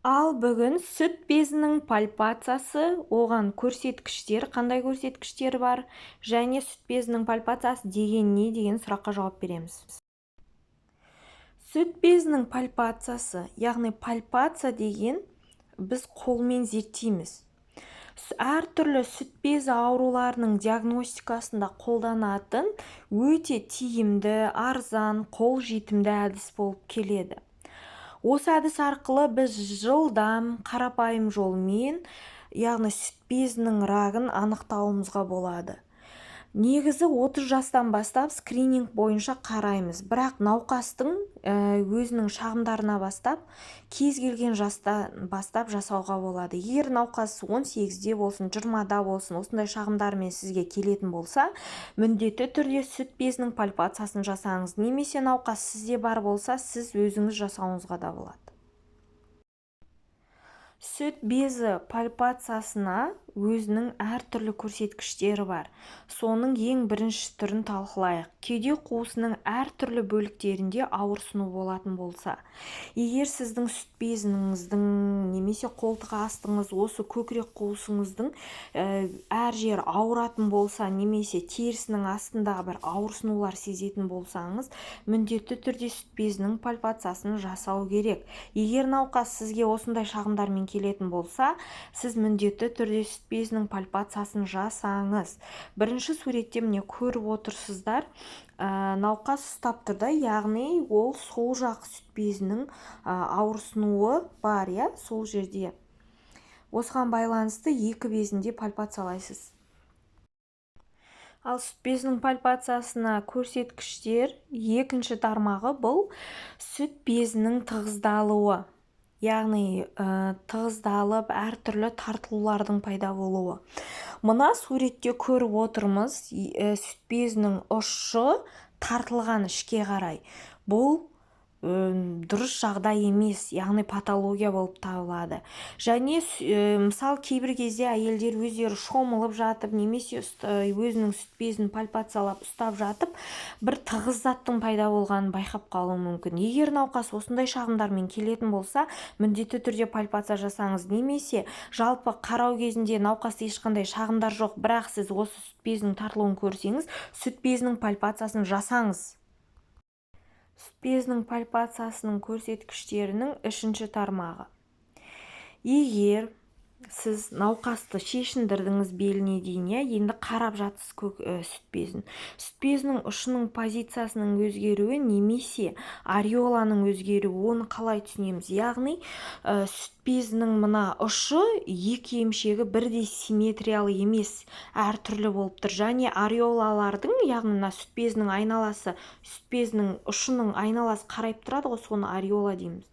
Ал бүгін сүт безінің пальпациясы, оған көрсеткіштер, қандай көрсеткіштер бар, және сүт безінің пальпациясы деген не деген сұраққа жауап береміз. Сүт безінің пальпациясы, яғни пальпация деген біз қолмен зерттейміз. Әртүрлі сүт безі ауруларының диагностикасында қолданатын өте тиімді, арзан, қолжетімді әдіс болып келеді. Осы әдіс арқылы біз жылдам, қарапайым жолмен, яғни сүт безінің рагын анықтауымызға болады. Негізі 30 жастан бастап скрининг бойынша қараймыз, бірақ науқастың өзінің шағымдарына бастап, кез келген жастан бастап жасауға болады. Егер науқас 18-де болсын, 20-да болсын, осындай шағымдармен сізге келетін болса, міндетті түрде сүт безінің пальпациясын жасаңыз. Немесе науқас сізде бар болса, сіз өзіңіз жасауыңызға да болады. Сүт безі пальпациясына өзінің әртүрлі көрсеткіштері бар. Соның ең бірінші түрін талқылайық. Кеуде қуысының әртүрлі бөліктерінде ауырсыну болатын болса, егер сіздің сүт безіңіздің немесе қолтық астыңыз, осы көкірек қуысыңыздың әр жер ауыратын болса, немесе терісінің астындағы бір ауырсынулар сезетін болсаңыз, міндетті түрде сүт безінің пальпациясын жасау керек. Егер науқас сізге осындай шағымдармен келетін болса, сіз міндетті түрде сүт безінің пальпациясын жасаңыз. Бірінші суретте міне көріп отырсыздар, науқас ұстап тұрды, яғни ол сол жақ сүт безінің ауырсынуы бар, сол жерде. Осыған байланысты екі безінде пальпациялайсыз. Ал сүт безінің пальпациясына көрсеткіштер екінші тармағы бұл сүт безінің тығыздалуы. Яғни тығыздалып әртүрлі тартылулардың пайда болуы. Мына суретте көріп отырмыз, сүт безінің ұшы тартылған ішке қарай. Бұл дұрыс жағдай емес, яғни патология болып табылады. Және мысал кейбір кезде әйелдер өздері шомылып жатып, немесе өзінің сүт безін пальпациялап ұстап жатып, бір тығыз заттың пайда болғанын байқап қалуы мүмкін. Егер науқас осындай шағымдармен келетін болса, міндетті түрде пальпация жасаңыз. Немесе жалпы қарау кезінде науқаста ешқандай шағымдар жоқ, бірақ сіз осы сүт безінің тартылуын көрсеңіз, сүт безінің пальпациясын жасаңыз. Сүт безінің пальпациясының көрсеткіштерінің үшінші тармағы. Егер сіз науқасты шешіндірдіңіз беліне дейін, енді қарап жатсыз сүт безін. Сүт безінің ұшының позициясының өзгеруі немесе ареоланың өзгеруі, оны қалай түсінеміз? Яғни сүт безінің мына ұшы екі емшегі бірдей симметриялы емес, әртүрлі болып тұр. Және ареолалардың, яғни мына сүт безінің айналасы, сүт безінің ұшының айналасы қарайып тұрады ғой, соны ареола дейміз.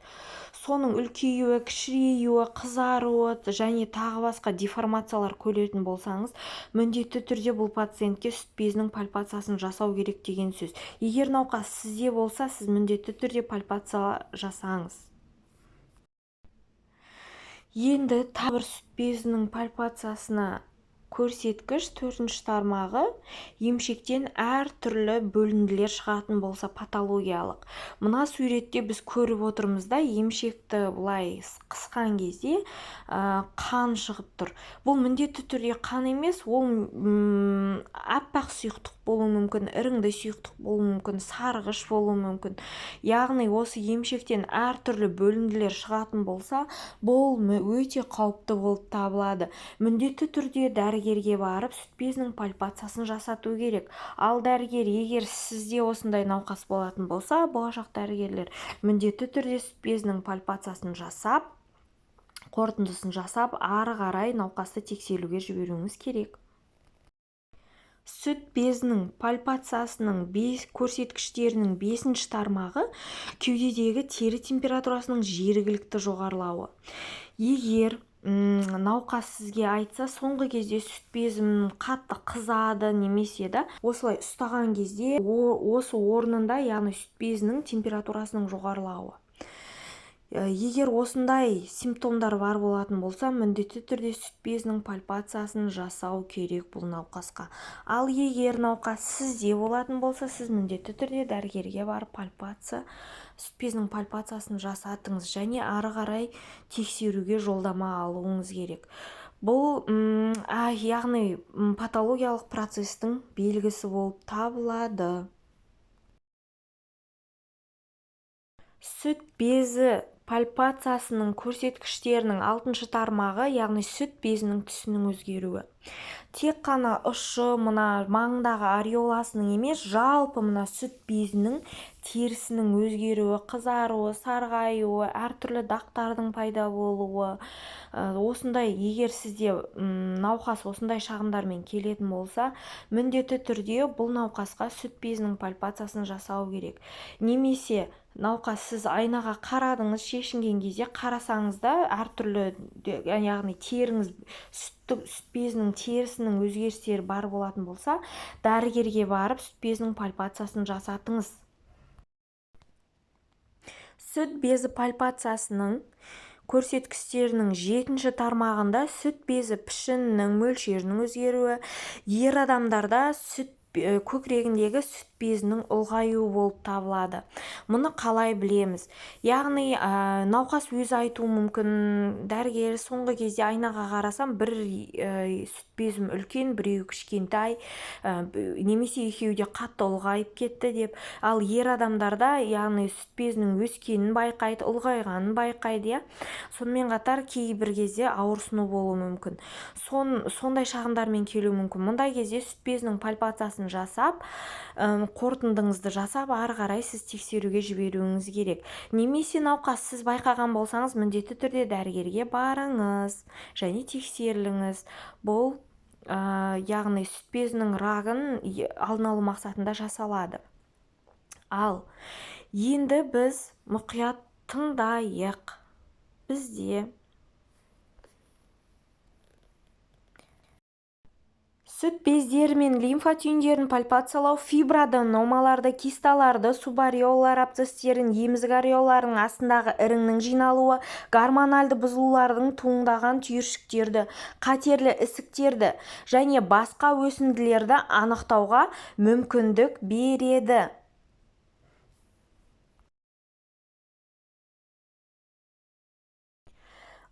Соның үлкеюі, кішіреюі, қызаруы және тағы басқа деформациялар көретін болсаңыз, міндетті түрде бұл пациентке сүт безінің пальпациясын жасау керек деген сөз. Егер науқас сізде болса, сіз міндетті түрде пальпация жасаңыз. Енді тағы бір сүт безінің пальпациясына көрсеткіш төртінші тармағы, емшектен әртүрлі бөлінділер шығатын болса патологиялық. Мына суретте біз көріп отырмыз да, емшекті бұлай қысқан кезде қан шығып тұр. Бұл міндетті түрде қан емес, ол аппақ сұйықтық болуы мүмкін, іріңді сұйықтық болуы мүмкін, сарғыш болуы мүмкін. Яғни осы емшектен әртүрлі бөлінділер шығатын болса, бұл өте қауіпті болып табылады. Міндетті түрде дәрігерге барып, сүт безінің пальпациясын жасату керек. Ал дәрігер, егер сізде осындай науқас болатын болса, болашақ дәрігерлер міндетті түрде сүт безінің пальпациясын жасап, қорытындысын жасап, ары қарай науқасты тексерілуге жіберуіңіз керек. Сүт безінің пальпациясының көрсеткіштерінің бесінші тармағы кеудедегі тері температурасының жергілікті жоғарылауы. Егер науқас сізге айтса, соңғы кезде сүт безім қатты қызады немесе осылай ұстаған кезде осы орнында, яғни сүт безінің температурасының жоғарылауы. Егер осындай симптомдар бар болатын болса, міндетті түрде сүт безінің пальпациясын жасау керек бұл науқасқа. Ал егер науқас сізде болатын болса, сіз міндетті түрде дәрігерге барып сүт безінің пальпациясын жасатыңыз және ары қарай тексеруге жолдама алуыңыз керек. Бұл яғни патологиялық процестің белгісі болып табылады. Сүт безі пальпациясының көрсеткіштерінің 6-шы тармағы, яғни сүт безінің түсінің өзгеруі. Тек қана ұшы мына маңындағы ареоласының емес, жалпы мына сүт безінің терісінің өзгеруі, қызаруы, сарғаюы, әртүрлі дақтардың пайда болуы. Осындай, егер сізде науқас осындай шағымдармен келетін болса, міндетті түрде бұл науқасқа сүт безінің пальпациясын жасау керек. Немесе науқас сіз айнаға қарадыңыз, шешінген кезде қарасаңыз да әртүрлі, яғни теріңіз сүт безінің терісінің өзгерістері бар болатын болса, дәрігерге барып сүт безінің пальпациясын жасатыңыз. Сүт безі пальпациясының көрсеткіштерінің 7-ші тармағында сүт безі пішінінің мөлшерінің өзгеруі, ер адамдарда көкірегіндегі сүт безінің ұлғаюы болып табылады. Мұны қалай білеміз? Яғни науқас өзі айтуы мүмкін, дәрігер соңғы кезде айнаға қарасам, бір сүт безім үлкен, біреу кішкентай, немесе екеуі де қатты ұлғайып кетті деп. Ал ер адамдарда, яғни сүт безінің өскенін байқайды, ұлғайғанын байқайды. Сонымен қатар кейбір кезде ауырсыну болуы мүмкін. Сондай шағымдармен келуі мүмкін. Мұндай кезде сүт безінің пальпациясын жасап, қорытындыңызды жасап, ары қарай сіз тексеруге жіберуіңіз керек. Немесе науқас сіз байқаған болсаңыз, міндетті түрде дәрігерге барыңыз және тексеріліңіз. Бұл яғни сүт безінің рагын алдын алу мақсатында жасалады. Ал енді біз мұқият тыңдайық. Бізде сүт бездері мен лимфа түйіндерін пальпациялау фиброаденомаларды, кисталарды, субареолалар абсцесстерін, емізік ареолаларының астындағы іріңнің жиналуы, гормональды бұзылулардың туындаған түйіршіктерді, қатерлі ісіктерді және басқа өсінділерді анықтауға мүмкіндік береді.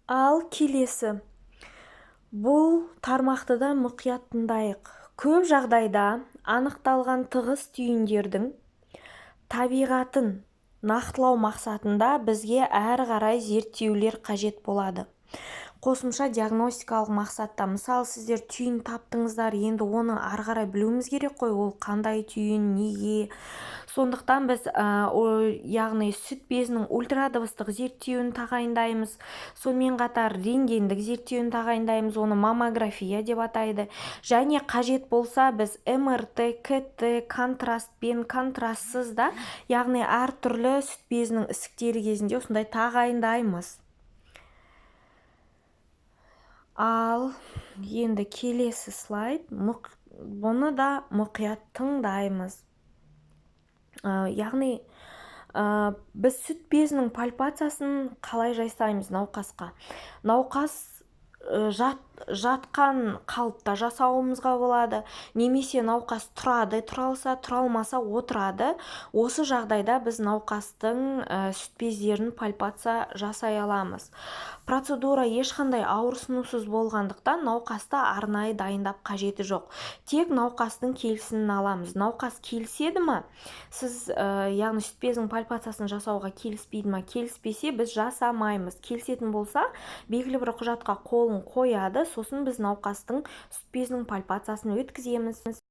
Ал келесі, бұл тармақты да мұқият тыңдайық. Көп жағдайда анықталған тығыз түйіндердің табиғатын нақтылау мақсатында бізге әрі қарай зерттеулер қажет болады. Қосымша диагностикалық мақсатта, мысалы, сіздер түйін таптыңыздар, енді оны ары қарай білуіміз керек қой, ол қандай түйін, неге. Сондықтан біз яғни сүт безінің ультрадыбыстық зерттеуін тағайындаймыз. Сонымен қатар рентгендік зерттеуін тағайындаймыз, оны маммография деп атайды. Және қажет болса біз МРТ, КТ, контрастпен, контрастсыз да, яғни әртүрлі сүт безінің ісіктері кезінде осындай тағайындаймыз. Ал енді келесі слайд, бұны да мұқият тыңдаймыз. Яғни біз сүт безінің пальпациясын қалай жасаймыз науқасқа? Науқас жатқан қалыпта жасауымызға болады, немесе науқас тұрады, тұралса, тұралмаса отырады. Осы жағдайда біз науқастың сүт бездерін пальпация жасай аламыз. Процедура ешқандай ауырсынусыз болғандықтан науқасты арнайы дайындап қажеті жоқ. Тек науқастың келісімін аламыз. Науқас келіседі ме? Сіз яғни сүт безінің пальпациясын жасауға келіспейді ме? Келіспесе біз жасамаймыз. Келісетін болса, белгілі бір құжатқа қолын қояды, сосын біз науқастың сүт безінің пальпациясын өткіземіз.